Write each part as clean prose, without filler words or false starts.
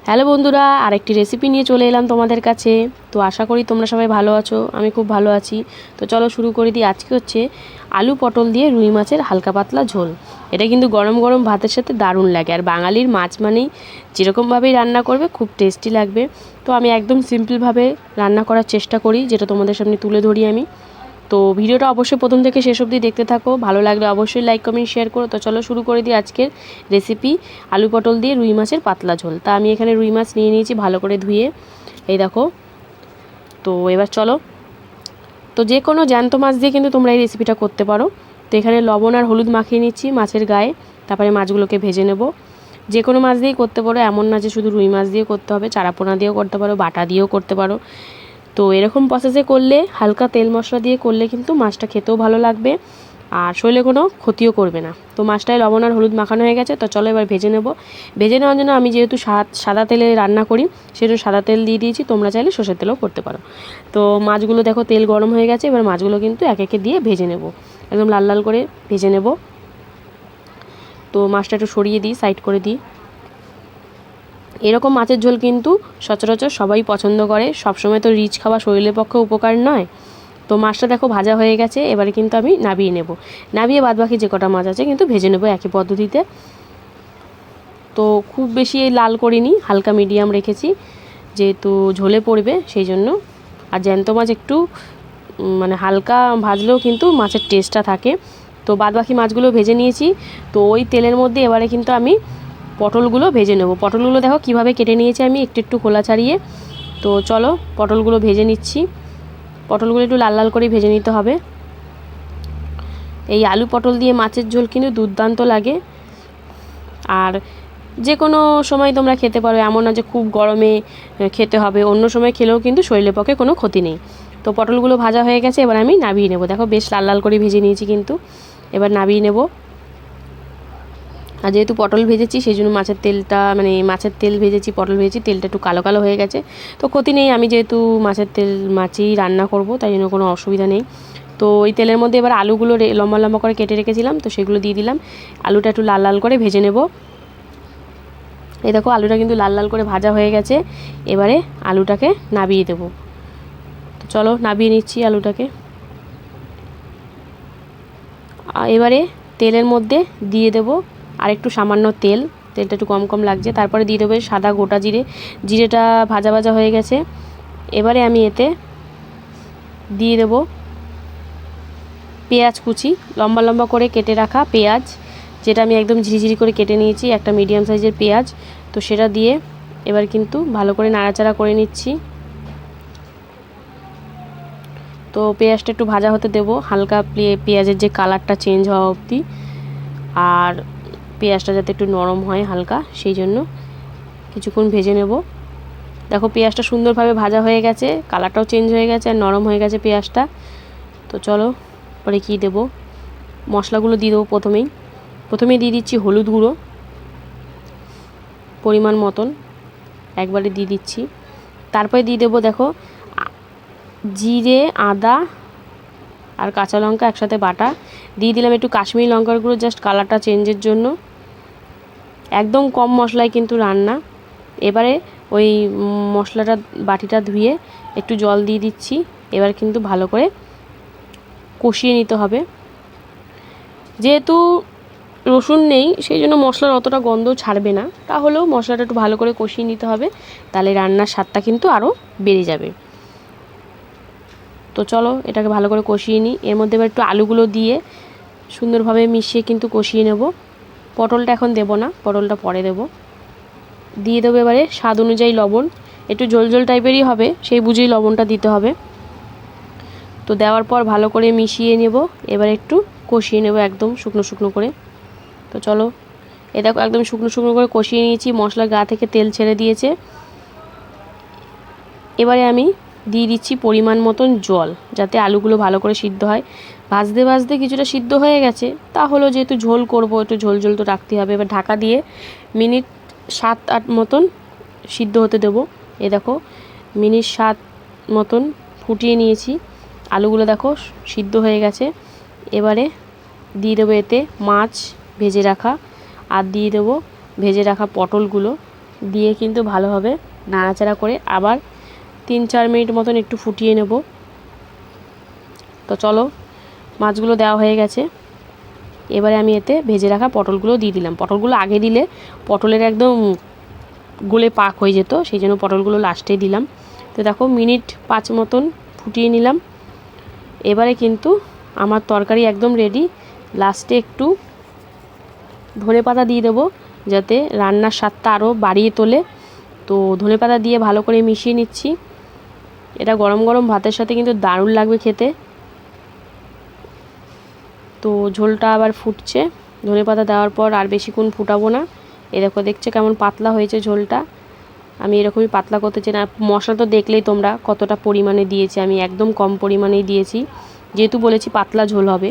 Hello বন্ধুরা, আরেকটি recipe নিয়ে চলে এলাম তোমাদের কাছে। তো আশা করি তোমরা সবাই ভালো আছো, আমি খুব ভালো আছি। তো চলো শুরু করে দিই। আজকে হচ্ছে আলু পটল দিয়ে রুই মাছের হালকা পাতলা ঝোল। এটা কিন্তু গরম গরম ভাতের সাথে দারুণ লাগে। আর বাঙালির মাছ মানেই যেরকমভাবেই রান্না করবে খুব টেস্টি লাগবে। তো আমি একদম সিম্পলভাবে রান্না করার চেষ্টা করি, যেটা তোমাদের সামনে তুলে ধরি আমি। তো ভিডিওটা অবশ্যই প্রথম থেকে শেষ অবধি দেখতে থাকো, ভালো লাগলে অবশ্যই লাইক কমেন্ট শেয়ার করো। তো চলো শুরু করে দিই আজকের রেসিপি, আলু পটল দিয়ে রুই মাছের পাতলা ঝোল। তা আমি এখানে রুই মাছ নিয়ে নিয়েছি ভালো করে ধুয়ে, এই দেখো। তো এবার চলো, তো যে কোনো জ্যান্ত মাছ দিয়ে কিন্তু তোমরা এই রেসিপিটা করতে পারো। তো এখানে লবণ আর হলুদ মাখিয়ে নিচ্ছি মাছের গায়ে, তারপরে মাছগুলোকে ভেজে নেব। যে কোনো মাছ দিয়েই করতে পারো, এমন না যে শুধু রুই মাছ দিয়ে করতে হবে, চারাপোনা দিয়েও করতে পারো, বাটা দিয়েও করতে পারো। তো এরকম প্রসেসে করলে, হালকা তেল মশলা দিয়ে করলে কিন্তু মাছটা খেতেও ভালো লাগবে আর শরীরে কোনো ক্ষতিও করবে না। তো মাছটায় লবণ আর হলুদ মাখানো হয়ে গেছে। তো চলো এবার ভেজে নেব। ভেজে নেওয়ার জন্য আমি যেহেতু সাদা তেলে রান্না করি, সেজন্য সাদা তেল দিয়ে দিয়েছি, তোমরা চাইলে সরষের তেলও করতে পারো। তো মাছগুলো দেখো তেল গরম হয়ে গেছে, এবার মাছগুলো কিন্তু এক একে দিয়ে ভেজে নেব, একদম লাল লাল করে ভেজে নেব। তো মাছটা একটু সরিয়ে দিই, সাইড করে দিই। এরকম মাছের ঝোল কিন্তু সচরাচর সবাই পছন্দ করে। সবসময় তো রিচ খাওয়া শরীরের পক্ষে উপকার নয়। তো মাছটা দেখো ভাজা হয়ে গেছে, এবারে কিন্তু আমি নাবিয়ে নেব। নাবিয়ে বাদবাকি যে কটা মাছ আছে কিন্তু ভেজে নেব একই পদ্ধতিতে। তো খুব বেশি লাল করিনি, হালকা মিডিয়াম রেখেছি, যেহেতু ঝোলে পড়বে সেই জন্য। আর জ্যান্ত মাছ একটু মানে হালকা ভাজলেও কিন্তু মাছের টেস্টটা থাকে। তো বাদবাকি মাছগুলো ভেজে নিয়েছি। তো ওই তেলের মধ্যে এবারে কিন্তু আমি পটলগুলো ভেজে নেব। পটলগুলো দেখো কিভাবে কেটে নিয়েছি আমি, একটু একটু খোলা ছাড়িয়ে। তো চলো পটলগুলো ভেজে নিচ্ছি। পটলগুলো একটু লাল লাল করে ভেজে নিতে হবে। এই আলু পটল দিয়ে মাছের ঝোল কিন্তু দুর্দান্ত লাগে। আর যে কোনো সময় তোমরা খেতে পারো, এমন না যে খুব গরমে খেতে হবে, অন্য সময় খেলেও কিন্তু শরীরের পক্ষে কোনো ক্ষতি নেই। তো পটলগুলো ভাজা হয়ে গেছে, এবার আমি নাবিয়ে নেব। দেখো বেশ লাল লাল করে ভেজে নিয়েছি কিন্তু, এবার নাবিয়ে নেব। আর যেহেতু পটল ভেজেছি সেই জন্য মাছের তেলটা, মানে মাছের তেল ভেজেছি, পটল ভেজেছি, তেলটা একটু কালো কালো হয়ে গেছে। তো ক্ষতি নেই, আমি যেহেতু মাছের তেল মাছেই রান্না করব, তাই জন্য কোনো অসুবিধা নেই। তো ওই তেলের মধ্যে এবার আলুগুলো লম্বা লম্বা করে কেটে রেখেছিলাম, তো সেগুলো দিয়ে দিলাম। আলুটা একটু লাল লাল করে ভেজে নেব। এই দেখো আলুটা কিন্তু লাল লাল করে ভাজা হয়ে গেছে, এবারে আলুটাকে নাবিয়ে দেব। তো চলো নাবিয়ে নিচ্ছি আলুটাকে। এবারে তেলের মধ্যে দিয়ে দেব আর একটু সামান্য তেল, তেলটা একটু কম কম লাগছে। তারপরে দিয়ে দেবো সাদা গোটা জিরে, জিরেটা ভাজা ভাজা হয়ে গেছে। এবারে আমি এতে দিয়ে দেব পেঁয়াজ কুচি, লম্বা লম্বা করে কেটে রাখা পেঁয়াজ, যেটা আমি একদম ঝিরিঝিরি করে কেটে নিয়েছি, একটা মিডিয়াম সাইজের পেঁয়াজ। তো সেটা দিয়ে এবার কিন্তু ভালো করে নাড়াচাড়া করে নিচ্ছি। তো পেঁয়াজটা একটু ভাজা হতে দেব, হালকা পেঁয়াজের যে কালারটা চেঞ্জ হওয়া অবধি। আর পেঁয়াজটা যাতে একটু নরম হয় হালকা, সেই জন্য কিছুক্ষণ ভেজে নেব। দেখো পেঁয়াজটা সুন্দরভাবে ভাজা হয়ে গেছে, কালারটাও চেঞ্জ হয়ে গেছে আর নরম হয়ে গেছে পেঁয়াজটা। তো চলো পরে কী দেবো, মশলাগুলো দিয়ে দেবো। প্রথমেই দিয়ে দিচ্ছি হলুদ গুঁড়ো পরিমাণ মতন, একবারে দিয়ে দিচ্ছি। তারপরে দিয়ে দেবো দেখো জিরে, আদা আর কাঁচা লঙ্কা একসাথে বাটা, দিয়ে দিলাম একটু কাশ্মীরি লঙ্কার গুঁড়ো, জাস্ট কালারটা চেঞ্জের জন্য। একদম কম মশলায় কিন্তু রান্না। এবারে ওই মশলাটা বাটিটা ধুয়ে একটু জল দিয়ে দিচ্ছি। এবার কিন্তু ভালো করে কষিয়ে নিতে হবে। যেহেতু রসুন নেই সেই জন্য মশলার অতটা গন্ধ ছাড়বে না, তাহলেও মশলাটা একটু ভালো করে কষিয়ে নিতে হবে, তাহলে রান্নার স্বাদটা কিন্তু আরও বেড়ে যাবে। তো চলো এটাকে ভালো করে কষিয়ে নিই। এর মধ্যে এবার একটু আলুগুলো দিয়ে সুন্দরভাবে মিশিয়ে কিন্তু কষিয়ে নেব। পটলটা এখন দেব না, পটলটা পরে দেব। দিয়ে দেবো এবারে স্বাদ অনুযায়ী লবণ, একটু ঝোল ঝোল টাইপেরই হবে, সেই বুঝেই লবণটা দিতে হবে। তো দেওয়ার পর ভালো করে মিশিয়ে নেব, এবার একটু কষিয়ে নেব একদম শুকনো শুকনো করে। তো চলো এ দেখো একদম শুকনো শুকনো করে কষিয়ে নিয়েছি, মশলার গা থেকে তেল ছেড়ে দিয়েছে। এবারে আমি দিয়ে দিচ্ছি পরিমাণ মতন জল, যাতে আলুগুলো ভালো করে সিদ্ধ হয়। ভাজতে ভাজতে কিছুটা সিদ্ধ হয়ে গেছে, তাহলেও যেহেতু ঝোল করব একটু ঝোল ঝোল তো রাখতে হবে। এবার ঢাকা দিয়ে মিনিট 7-8 মতন সিদ্ধ হতে দেবো। এ দেখো মিনিট 7 মতন ফুটিয়ে নিয়েছি, আলুগুলো দেখো সিদ্ধ হয়ে গেছে। এবারে দিয়ে দেবো এতে মাছ ভেজে রাখা, আর দিয়ে দেবো ভেজে রাখা পটলগুলো। দিয়ে কিন্তু ভালোভাবে নাড়াচাড়া করে আবার 3-4 মিনিট মতন একটু ফুটিয়ে নেব। তো চলো, মাছগুলো দেওয়া হয়ে গেছে। এবারে আমি এতে ভেজে রাখা পটলগুলো দিয়ে দিলাম। পটলগুলো আগে দিলে পটলের একদম গলে পাক হয়ে যেত, সেই জন্য পটলগুলো লাস্টে দিলাম। তো দেখো মিনিট 5 মতন ফুটিয়ে নিলাম। এবারে কিন্তু আমার তরকারি একদম রেডি। লাস্টে একটু ধনেপাতা দিয়ে দেবো, যাতে রান্নার স্বাদটা আরও বাড়িয়ে তোলে। তো ধনেপাতা দিয়ে ভালো করে মিশিয়ে নিচ্ছি। এটা গরম গরম ভাতের সাথে কিন্তু দারুণ লাগবে খেতে। তো ঝোলটা আবার ফুটছে, ধনেপাতা দেওয়ার পর আর বেশিক্ষণ ফুটাবো না। এরকম দেখছে কেমন পাতলা হয়েছে ঝোলটা। আমি এরকমই পাতলা করতে চাই না। মশলা তো দেখলেই তোমরা কতটা পরিমাণে দিয়েছি, আমি একদম কম পরিমাণেই দিয়েছি, যেহেতু বলেছি পাতলা ঝোল হবে।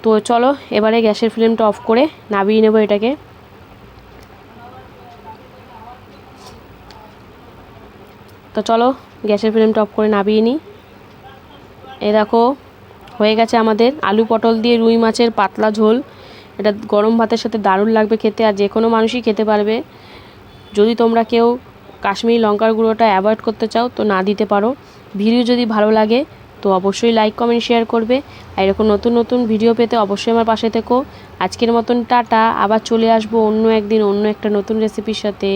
তো চলো এবারে গ্যাসের ফ্লেমটা অফ করে নামিয়ে নেব এটাকে। তো চলো গ্যাসের ফ্লেমটা অফ করে নামিয়ে নিই। এ দেখো হয়ে গেছে আমাদের আলু পটল দিয়ে রুই মাছের পাতলা ঝোল। এটা গরম ভাতের সাথে দারুণ লাগবে খেতে, আর যে কোনো মানুষই খেতে পারবে। যদি তোমরা কেউ কাশ্মীরি লঙ্কার গুঁড়োটা অ্যাভয়েড করতে চাও তো না দিতে পারো। ভিডিও যদি ভালো লাগে তো অবশ্যই লাইক কমেন্ট শেয়ার করবে। আর এরকম নতুন নতুন ভিডিও পেতে অবশ্যই আমার পাশে থেকো। আজকের মতন টাটা, আবার চলে আসবো অন্য একদিন অন্য একটা নতুন রেসিপির সাথে।